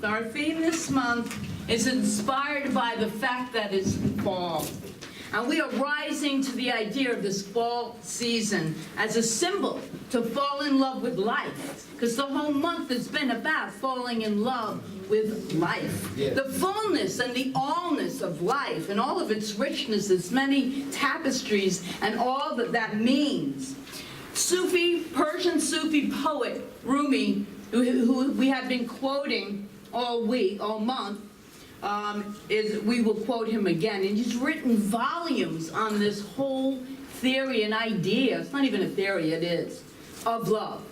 month, our theme this month is inspired by the fact that it's fall. And we are rising to the idea of this fall season as a symbol to fall in love with life. Because the whole month has been about falling in love with life. Yes. The fullness and the allness of life and all of its richness, its many tapestries and all that that means. Persian Sufi poet Rumi, who we have been quoting all month, we will quote him again, and he's written volumes on this whole theory and idea. It's not even a theory, it is, of love,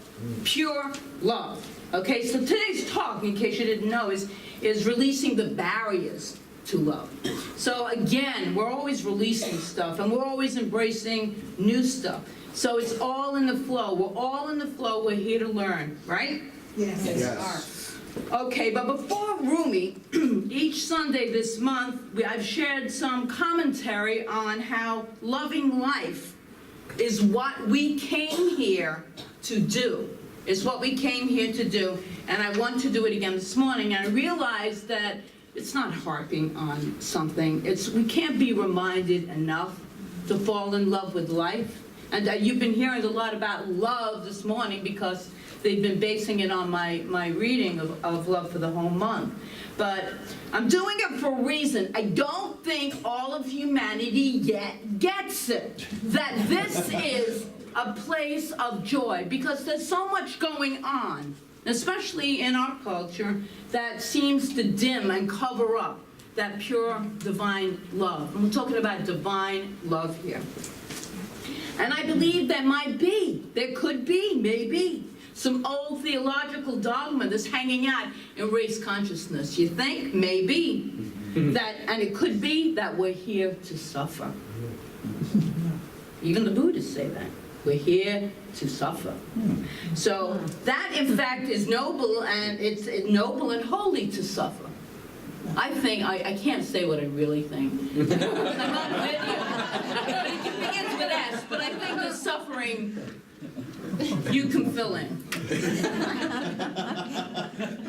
pure love. Okay, so today's talk, in case you didn't know, is releasing the barriers to love. So again, we're always releasing stuff, and we're always embracing new stuff. So it's all in the flow. We're all in the flow. We're here to learn, right? Yes. Yes. Okay, but before Rumi, each Sunday this month, I've shared some commentary on how loving life is what we came here to do. It's what we came here to do, and I want to do it again this morning. And I realized that it's not harping on something. We can't be reminded enough to fall in love with life. And you've been hearing a lot about love this morning because they've been basing it on my reading of Love for the Whole Month. But I'm doing it for a reason. I don't think all of humanity yet gets it, that this is a place of joy, because there's so much going on, especially in our culture, that seems to dim and cover up that pure divine love. And we're talking about divine love here. And I believe there could be, maybe, some old theological dogma that's hanging out in race consciousness. You think? Maybe. And it could be that we're here to suffer. Even the Buddhists say that. We're here to suffer. So that, in fact, is noble, and it's noble and holy to suffer. I think, I can't say what I really think. I'm on video. But it begins with S, but I think the suffering, you can fill in.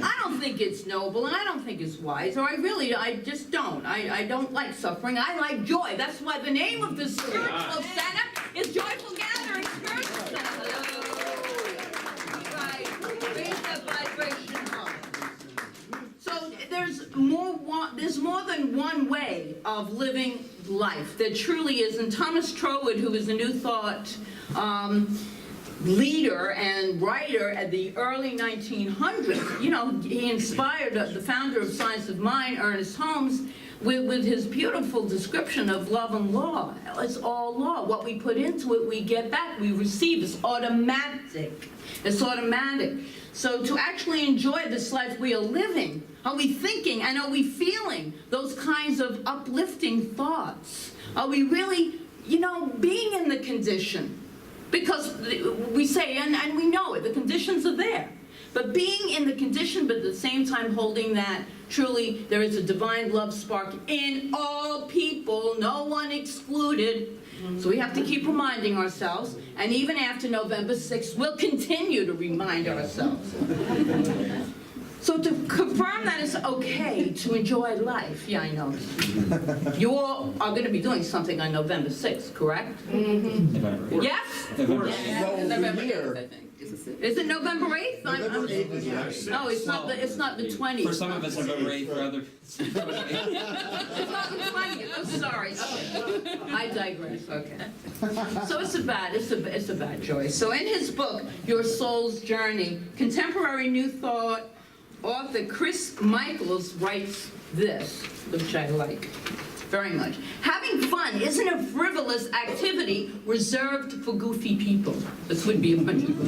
I don't think it's noble, and I don't think it's wise, or I just don't. I don't like suffering. I like joy. That's why the name of the spiritual center is Joyful Gathering Spiritual Center. Right. Raise that vibration up. So there's more than one way of living life. There truly is. And Thomas Troward, who is a New Thought leader and writer at the early 1900s, he inspired the founder of Science of Mind, Ernest Holmes, with his beautiful description of love and law. It's all law. What we put into it, we get back, we receive. It's automatic. It's automatic. So to actually enjoy this life we are living, are we thinking and are we feeling those kinds of uplifting thoughts? Are we really, being in the condition? Because we say, and we know it, the conditions are there. But being in the condition, but at the same time holding that truly there is a divine love spark in all people, no one excluded. So we have to keep reminding ourselves, and even after November 6th, we'll continue to remind ourselves. So to confirm that it's okay to enjoy life, yeah, I know. You all are going to be doing something on November 6th, correct? Mm-hmm. Yes? November 8th, I think. Is it November 8th? November 8th. No, it's not the 20th. For some of us, November 8th, for others. It's not the 20th. I'm sorry. Okay. I digress. Okay. So it's about joy. So in his book, Your Soul's Journey, contemporary New Thought author Chris Michaels writes this, which I like very much. Having fun isn't a frivolous activity reserved for goofy people. This would be a bunch of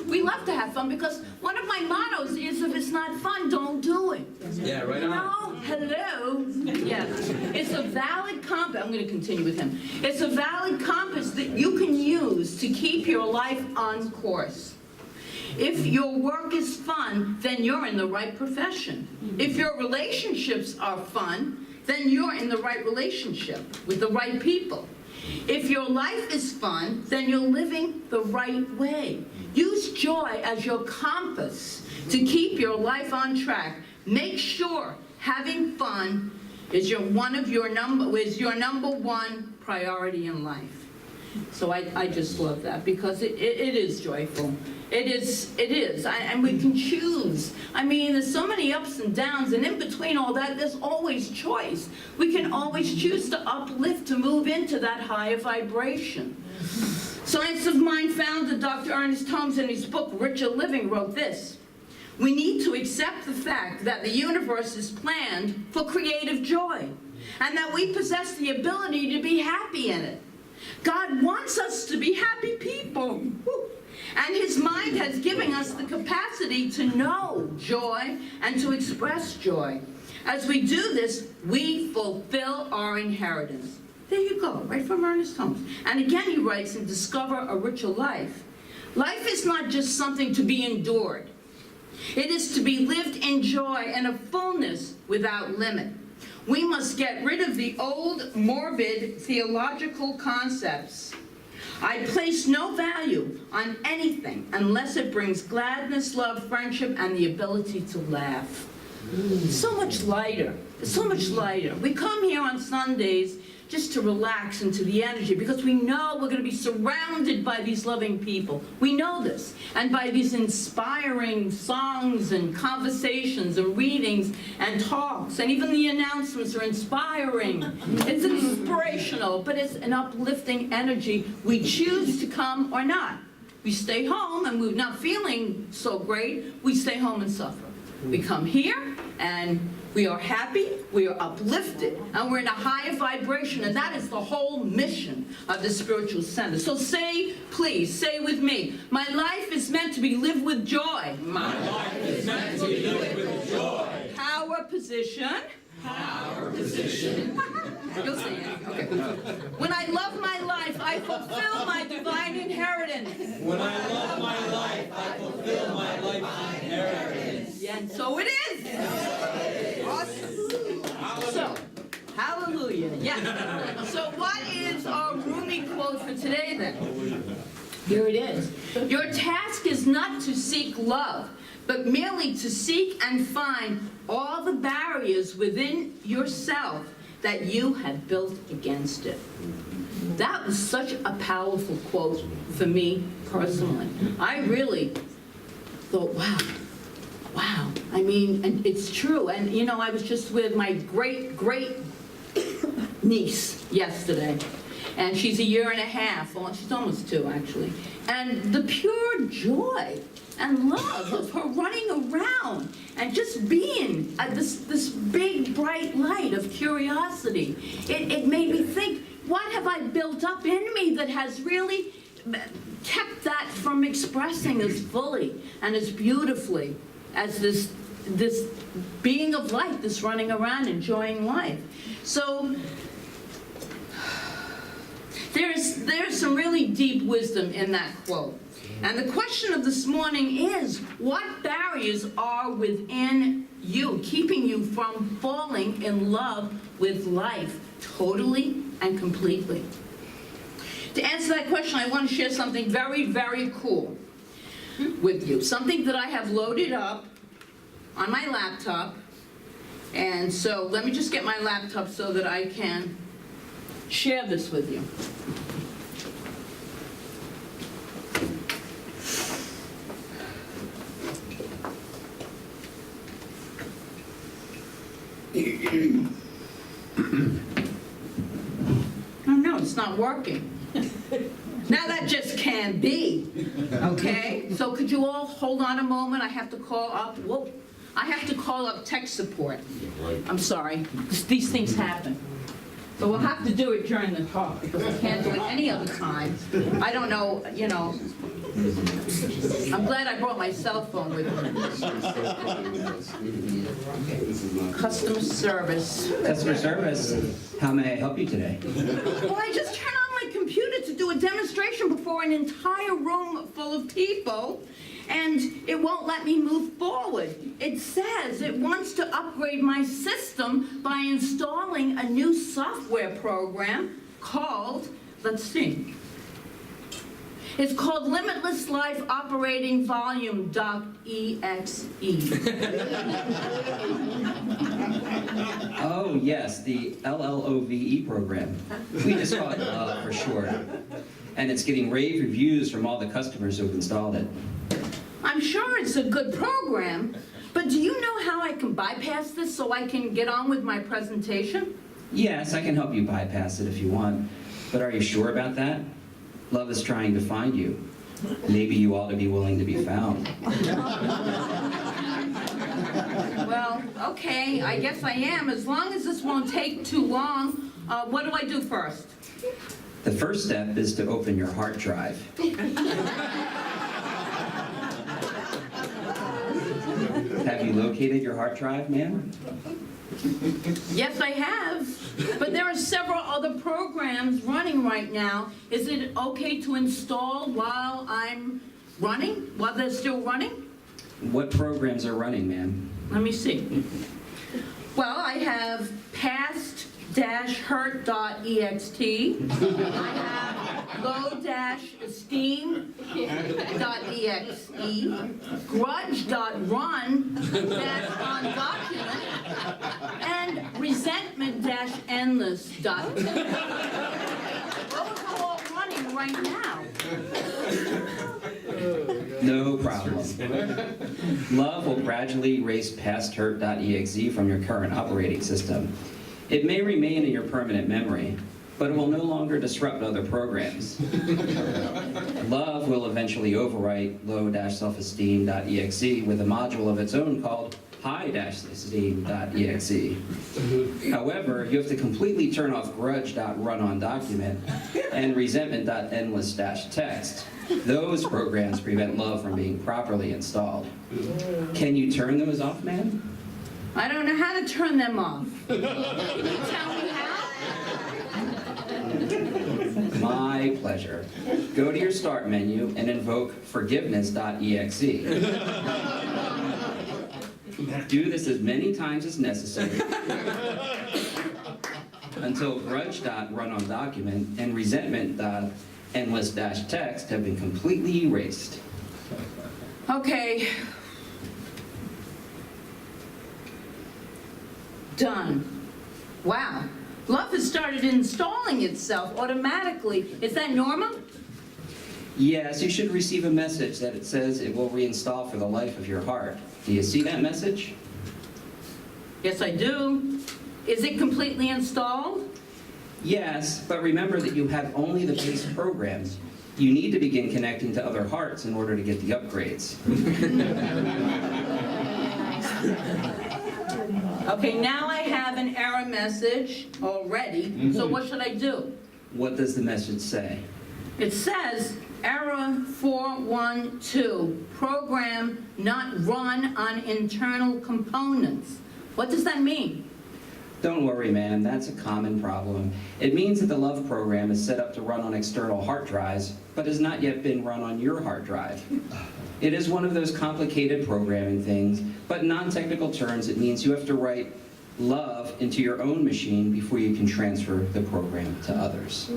We love to have fun because one of my mottos is, if it's not fun, don't do it. Yeah, right on. No, hello. Yeah. It's a valid compass. I'm going to continue with him. It's a valid compass that you can use to keep your life on course. If your work is fun, then you're in the right profession. If your relationships are fun, then you're in the right relationship with the right people. If your life is fun, then you're living the right way. Use joy as your compass To keep your life on track, make sure having fun is your number one priority in life. So I just love that because it is joyful. It is, and we can choose. I mean, there's so many ups and downs, and in between all that, there's always choice. We can always choose to uplift, to move into that higher vibration. Science of Mind founder Dr. Ernest Holmes, in his book, Richer Living, wrote this: we need to accept the fact that the universe is planned for creative joy, and that we possess the ability to be happy in it. God wants us to be happy people. Woo. And his mind has given us the capacity to know joy and to express joy. As we do this, we fulfill our inheritance. There you go, right from Ernest Holmes. And again he writes in Discover a Richer Life. Life is not just something to be endured. It is to be lived in joy and a fullness without limit. We must get rid of the old, morbid, theological concepts. I place no value on anything unless it brings gladness, love, friendship, and the ability to laugh. So much lighter. So much lighter. We come here on Sundays just to relax into the energy because we know we're going to be surrounded by these loving people. We know this. And by these inspiring songs and conversations and readings and talks, and even the announcements are inspiring. It's inspirational, but it's an uplifting energy. We choose to come or not. We stay home and we're not feeling so great. We stay home and suffer. We come here and we are happy, we are uplifted, and we're in a higher vibration, and that is the whole mission of the Spiritual Center. So say, please, say with me, my life is meant to be lived with joy. My life is meant to be lived with joy. Power position. Power position. You'll see it. Okay. When I love my life, I fulfill my divine inheritance. When I love my life, I fulfill my life's inheritance. Yeah, and so it is. Awesome. So, hallelujah. Yeah. So what is our Rumi quote for today then? Here it is. Your task is not to seek love, but merely to seek and find all the barriers within yourself that you have built against it. That was such a powerful quote for me personally. I really thought, wow. I mean, and it's true. And you know, I was just with my great niece yesterday. And she's 1.5 years, well, she's almost 2 actually. And the pure joy and love of her running around and just being this big bright light of curiosity. It made me think, what have I built up in me that has really kept that from expressing as fully and as beautifully as this being of light, this running around enjoying life. So there's some really deep wisdom in that quote. And the question of this morning is, what barriers are within you, keeping you from falling in love with life totally and completely? To answer that question, I want to share something very, very cool with you. Something that I have loaded up on my laptop. And so let me just get my laptop so that I can share this with you. Oh no, it's not working. Now that just can't be. Okay? So could you all hold on a moment? I have to call up, I have to call up tech support. I'm sorry. These things happen. So we'll have to do it during the talk because I can't do it any other time. I don't know, you know. I'm glad I brought my cell phone with me. Customer service. Customer service, how may I help you today? Well, I just turned on my computer to do a demonstration before an entire room full of people, and it won't let me move forward. It says it wants to upgrade my system by installing a new software program called, let's see, It's called Limitless Life Operating Volume.exe. Oh, yes, the LLOVE program. We just call it Love for short. And it's getting rave reviews from all the customers who've installed it. I'm sure it's a good program, but do you know how I can bypass this so I can get on with my presentation? Yes, I can help you bypass it if you want. But are you sure about that? Love is trying to find you. Maybe you ought to be willing to be found. Well, okay, I guess I am, as long as this won't take too long. What do I do first? The first step is to open your hard drive. Have you located your hard drive, ma'am? Yes, I have, but there are several other programs running right now. Is it okay to install while I'm running, while they're still running? What programs are running, ma'am? Let me see. Well, I have past-hurt.ext. I have low-esteem.exe, grudge.run-on-document, and resentment-endless. Those are all running right now. No problem. Love will gradually erase past-hurt.exe from your current operating system. It may remain in your permanent memory, but it will no longer disrupt other programs. Love will eventually overwrite low-self-esteem.exe with a module of its own called high-esteem.exe. However, you have to completely turn off grudge.run-on-document and resentment.endless-text. Those programs prevent love from being properly installed. Can you turn those off, ma'am? I don't know how to turn them off. Can you tell me how? My pleasure. Go to your start menu and invoke forgiveness.exe. Do this as many times as necessary until grudge.run-on-document and resentment.endless-text have been completely erased. Okay. Done. Wow. Love has started installing itself automatically. Is that normal? Yes, you should receive a message that it says it will reinstall for the life of your heart. Do you see that message? Yes, I do. Is it completely installed? Yes, but remember that you have only the base programs. You need to begin connecting to other hearts in order to get the upgrades. Okay, now I have an error message already, so what should I do? What does the message say? It says, error 412, program not run on internal components. What does that mean? Don't worry, ma'am, that's a common problem. It means that the Love program is set up to run on external hard drives, but has not yet been run on your hard drive. It is one of those complicated programming things, but in non-technical terms, it means you have to write Love into your own machine before you can transfer the program to others.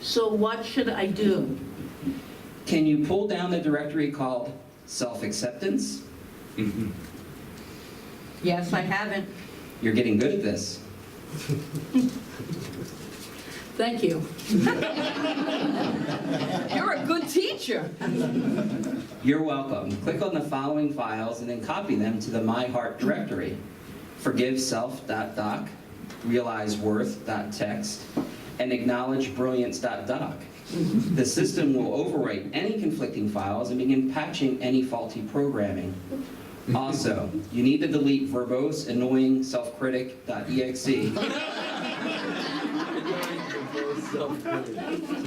So what should I do? Can you pull down the directory called Self-Acceptance? Yes, I haven't. You're getting good at this. Thank you. You're a good teacher. You're welcome. Click on the following files and then copy them to the My Heart directory. ForgiveSelf.doc, RealizeWorth.txt, and AcknowledgeBrilliance.doc. The system will overwrite any conflicting files and begin patching any faulty programming. Also, you need to delete verbose, annoying, self-critic.exe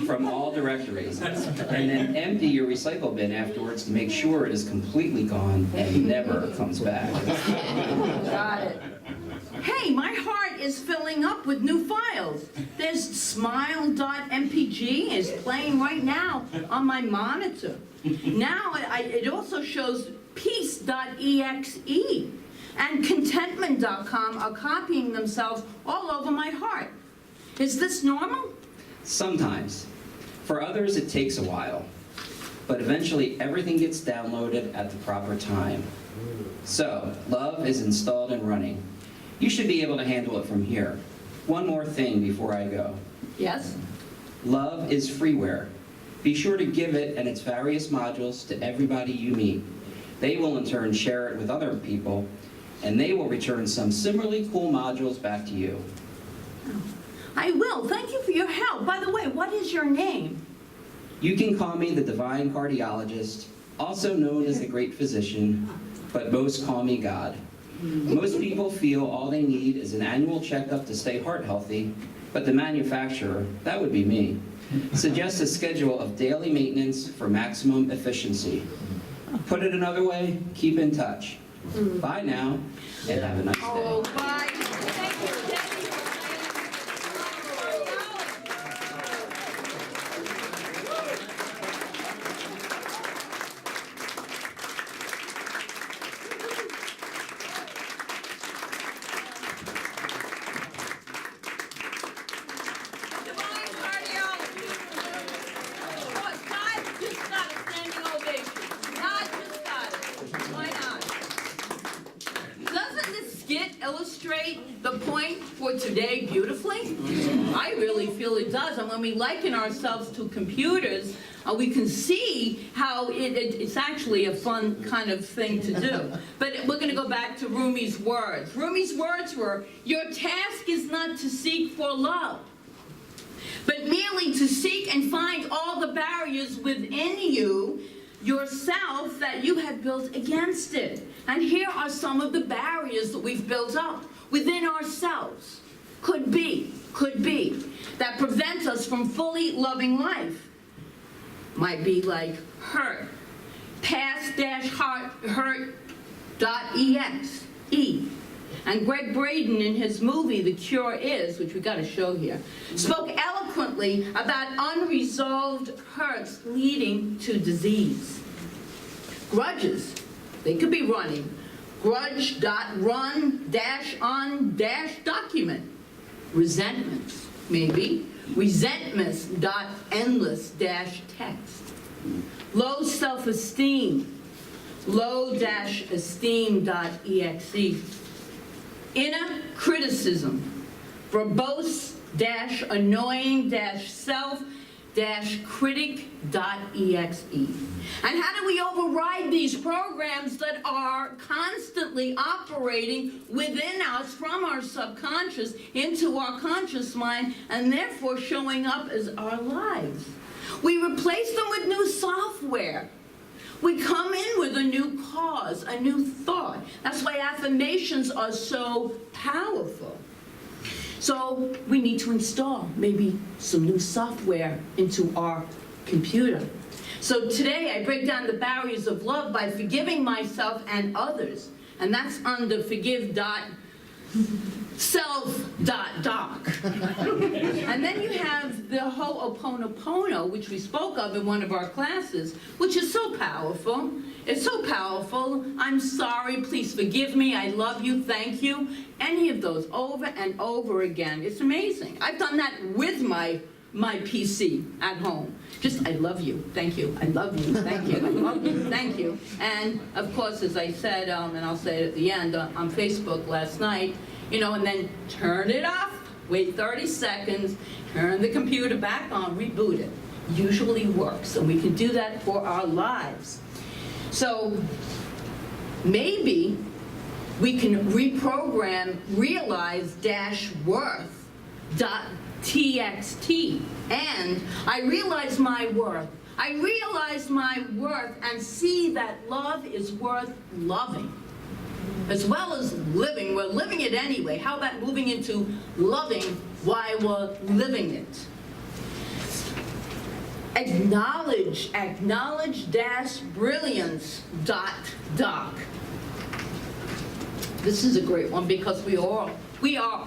from all directories, and then empty your recycle bin afterwards to make sure it is completely gone and never comes back. Got it. Hey, my heart is filling up with new files. There's smile.mpg is playing right now on my monitor. Now it also shows peace.exe and contentment.com are copying themselves all over my heart. Is this normal? Sometimes. For others, it takes a while. but eventually everything gets downloaded at the proper time. So, love is installed and running. You should be able to handle it from here. One more thing before I go. Yes? Love is freeware. Be sure to give it and its various modules to everybody you meet. They will in turn share it with other people, and they will return some similarly cool modules back to you. I will. Thank you for your help. By the way, what is your name? You can call me the Divine Cardiologist, also known as the Great Physician, but most call me God. Most people feel all they need is an annual checkup to stay heart healthy, but the manufacturer, that would be me, suggests a schedule of daily maintenance for maximum efficiency. Put it another way, keep in touch. Bye now, and have a nice day. Oh, bye. Thank you, Debbie. Divine cardiology. Oh, God just got a standing ovation. God just got it. Why not? Doesn't this skit illustrate the point for today beautifully? I really feel it does. And when we liken ourselves to computers, we can see how it's actually a fun kind of thing to do. But we're going to go back to Rumi's words. Rumi's words were, your task is not to seek for love, but merely to seek and find all the barriers within you, yourself, that you have built against it. And here are some of the barriers that we've built up within ourselves. Could be, that prevent us from fully loving life. Might be like hurt, past-hurt.exe. And Greg Braden, in his movie The Cure Is, which we got to show here, spoke eloquently about unresolved hurts leading to disease. Grudges, they could be running. Grudge.run-on-document. Resentments, maybe. Resentments.endless-text. Low self-esteem. Low-esteem.exe. Inner criticism. Verbose-annoying-self-critic.exe. And how do we override these programs that are constantly operating within us from our subconscious into our conscious mind and therefore showing up as our lives? We replace them with new software. We come in with a new cause, a new thought. That's why affirmations are so powerful. So we need to install maybe some new software into our computer. So today I break down the barriers of love by forgiving myself and others. And that's under forgive.self.doc. And then you have the Ho'oponopono, which we spoke of in one of our classes, which is so powerful. It's so powerful. I'm sorry, please forgive me, I love you, thank you. Any of those over and over again. It's amazing. I've done that with my PC at home. Just, I love you, thank you, I love you, thank you, I love you, thank you. And of course, as I said, and I'll say it at the end, on Facebook last night, and then turn it off, wait 30 seconds, turn the computer back on, reboot it. Usually works, and we can do that for our lives. So maybe we can reprogram realize-worth.txt. And I realize my worth. I realize my worth and see that love is worth loving. As well as living. We're living it anyway. How about moving into loving while we're living it? Acknowledge-brilliance.doc. This is a great one because we are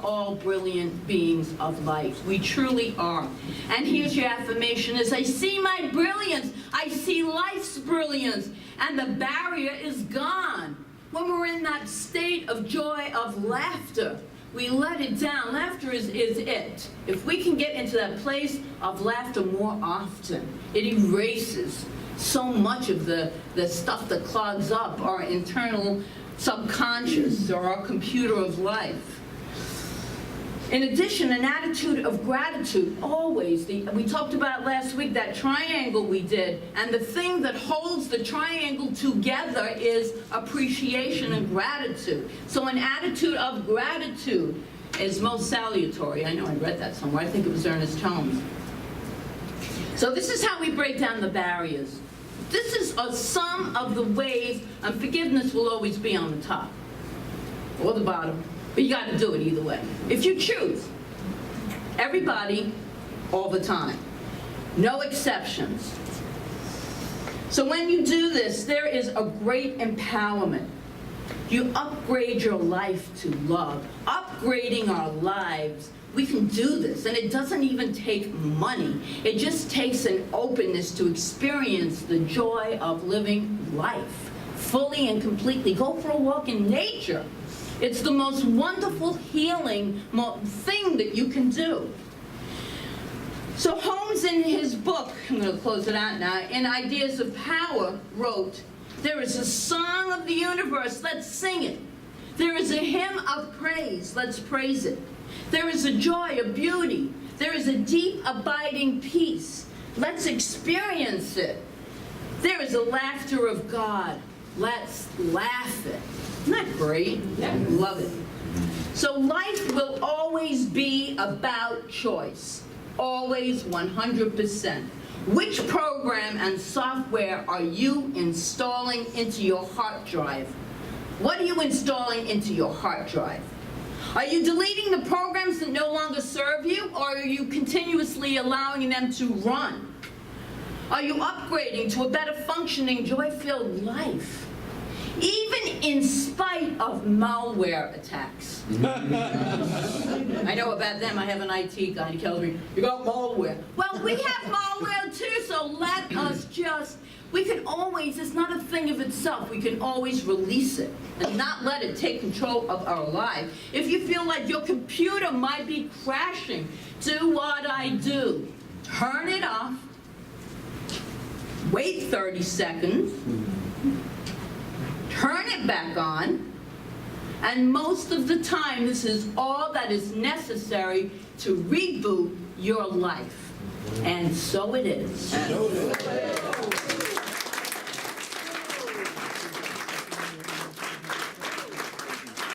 all brilliant beings of life. We truly are. And here's your affirmation: as I see my brilliance, I see life's brilliance, and the barrier is gone. When we're in that state of joy, of laughter, we let it down. Laughter is it. If we can get into that place of laughter more often, it erases so much of the stuff that clogs up our internal subconscious or our computer of life. In addition, an attitude of gratitude, always. We talked about last week, that triangle we did, and the thing that holds the triangle together is appreciation and gratitude. So an attitude of gratitude is most salutary. I know I read that somewhere. I think it was Ernest Holmes. So this is how we break down the barriers. This is some of the ways, and forgiveness will always be on the top or the bottom. But you got to do it either way. If you choose, everybody, all the time. No exceptions. So when you do this, there is a great empowerment. You upgrade your life to love. Upgrading our lives, we can do this. And it doesn't even take money. It just takes an openness to experience the joy of living life fully and completely. Go for a walk in nature. It's the most wonderful healing thing that you can do. So Holmes, in his book, I'm going to close it out now, in Ideas of Power, wrote, "There is a song of the universe, let's sing it. There is a hymn of praise, let's praise it. There is a joy, a beauty. There is a deep, abiding peace. Let's experience it. There is a laughter of God. Let's laugh it." Isn't that great? Yeah. Love it. So life will always be about choice. Always 100%. Which program and software are you installing into your hard drive? What are you installing into your hard drive? Are you deleting the programs that no longer serve you, or are you continuously allowing them to run? Are you upgrading to a better functioning, joy-filled life? Even in spite of malware attacks. I know about them. I have an IT guy. He tells me, "You got malware." Well, we have malware too, so let us just, we can always, it's not a thing of itself. We can always release it and not let it take control of our life. If you feel like your computer might be crashing, do what I do. Turn it off. Wait 30 seconds. Turn it back on, and most of the time, this is all that is necessary to reboot your life. And so it is.